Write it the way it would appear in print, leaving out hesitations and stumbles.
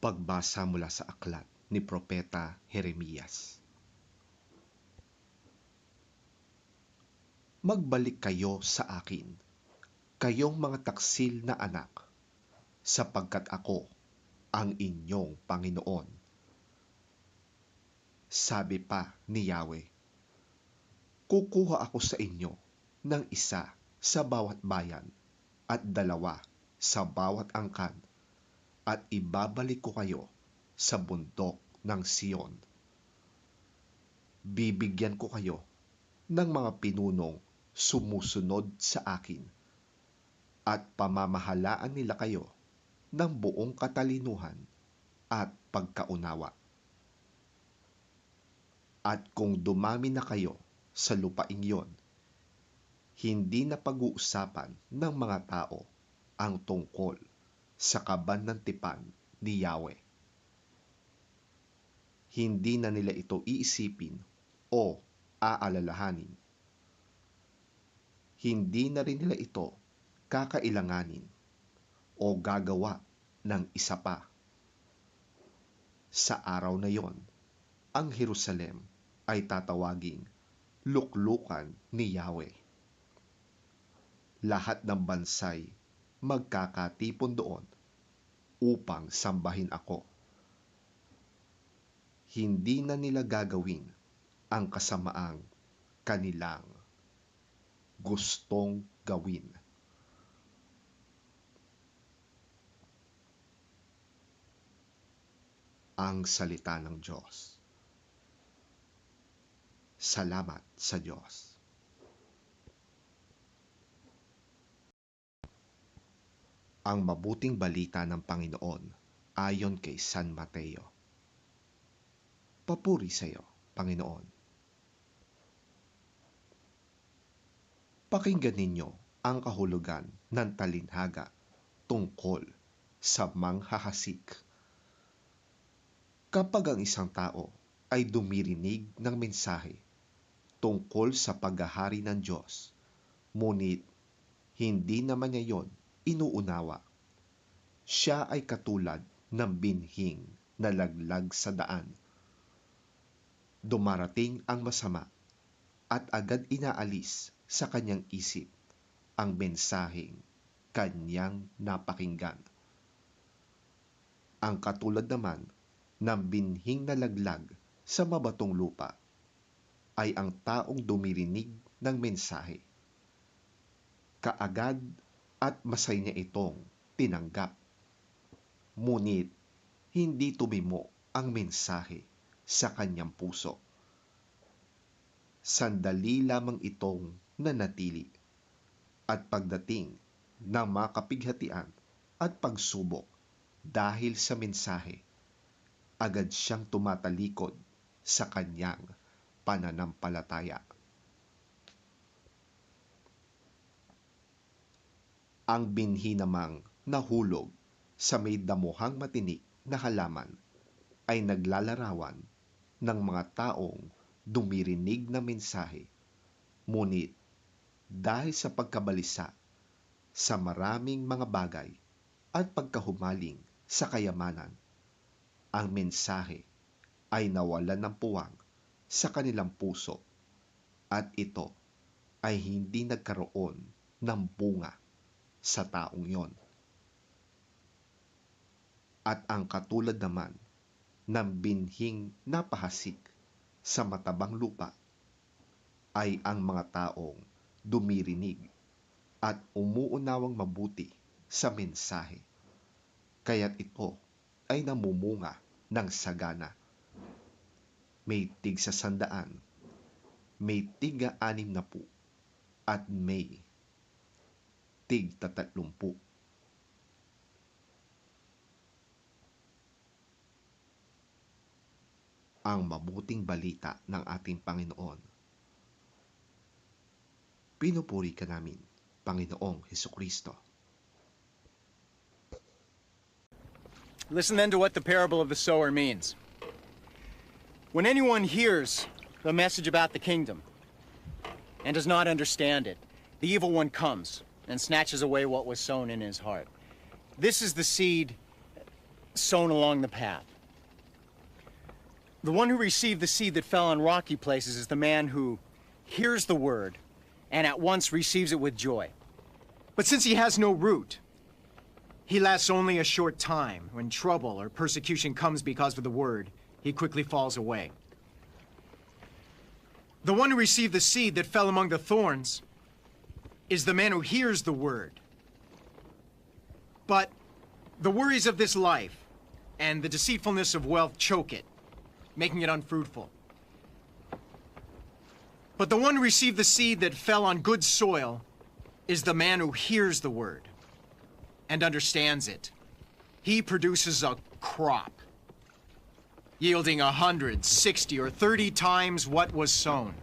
Pagbasa mula sa aklat ni Propeta Jeremias. Magbalik kayo sa akin, kayong mga taksil na anak, sapagkat ako ang inyong Panginoon. Sabi pa ni Yahweh, kukuha ako sa inyo ng isa sa bawat bayan at dalawa sa bawat angkan, at ibabalik ko kayo sa bundok ng Siyon. Bibigyan ko kayo ng mga pinunong sumusunod sa akin, at pamamahalaan nila kayo ng buong katalinuhan at pagkaunawa. At kung dumami na kayo sa lupaing yon, hindi na pag-uusapan ng mga tao ang tungkol sa kaban ng tipan ni Yahweh. Hindi na nila ito iisipin o aalalahanin. Hindi na rin nila ito kakailanganin o gagawa ng isa pa. Sa araw na yon, ang Jerusalem ay tatawaging luklukan ni Yahweh. Lahat ng bansay magkakatipon doon upang sambahin ako. Hindi na nila gagawin ang kasamaang kanilang gustong gawin. Ang salita ng Diyos. Salamat sa Diyos. Ang mabuting balita ng Panginoon ayon kay San Mateo. Papuri sa iyo, Panginoon. Pakinggan ninyo ang kahulugan ng talinhaga tungkol sa manghahasik. Kapag ang isang tao ay dumirinig ng mensahe tungkol sa paghahari ng Diyos, ngunit hindi naman niya yon inuunawa, siya ay katulad ng binhing na laglag sa daan. Dumarating ang masama at agad inaalis sa kanyang isip ang mensaheng kanyang napakinggan. Ang katulad naman ng binhing na laglag sa mabatong lupa ay ang taong dumirinig ng mensahe. Kaagad at masay niya itong tinanggap. Ngunit hindi tumimo ang mensahe sa kanyang puso. Sandali lamang itong nanatili, at pagdating ng makapighatian at pagsubok dahil sa mensahe, agad siyang tumatalikod sa kanyang pananampalataya. Ang binhi namang nahulog sa may damuhang matinik na halaman ay naglalarawan ng mga taong dumirinig na mensahe, ngunit dahil sa pagkabalisa sa maraming mga bagay at pagkahumaling sa kayamanan, ang mensahe ay nawalan ng puwang sa kanilang puso, at ito ay hindi nagkaroon ng bunga sa taong yon. At ang katulad naman ng binhing napahasik sa matabang lupa ay ang mga taong dumirinig at umuunawang mabuti sa mensahe, kaya't ito ay namumunga ng sagana. May tig 100, may tig 60, at may tig 30. Ang mabuting balita ng ating Panginoon. Pinupuri ka namin, Panginoong Hesukristo. Listen then to what the parable of the sower means. When anyone hears the message about the kingdom and does not understand it, the evil one comes and snatches away what was sown in his heart. This is the seed sown along the path. The one who received the seed that fell on rocky places is the man who hears the word and at once receives it with joy. But since he has no root, he lasts only a short time. When trouble or persecution comes because of the word, he quickly falls away. The one who received the seed that fell among the thorns is the man who hears the word. But the worries of this life and the deceitfulness of wealth choke it, making it unfruitful. But the one who received the seed that fell on good soil is the man who hears the word and understands it. He produces a crop, yielding 100, 60, or 30 times what was sown.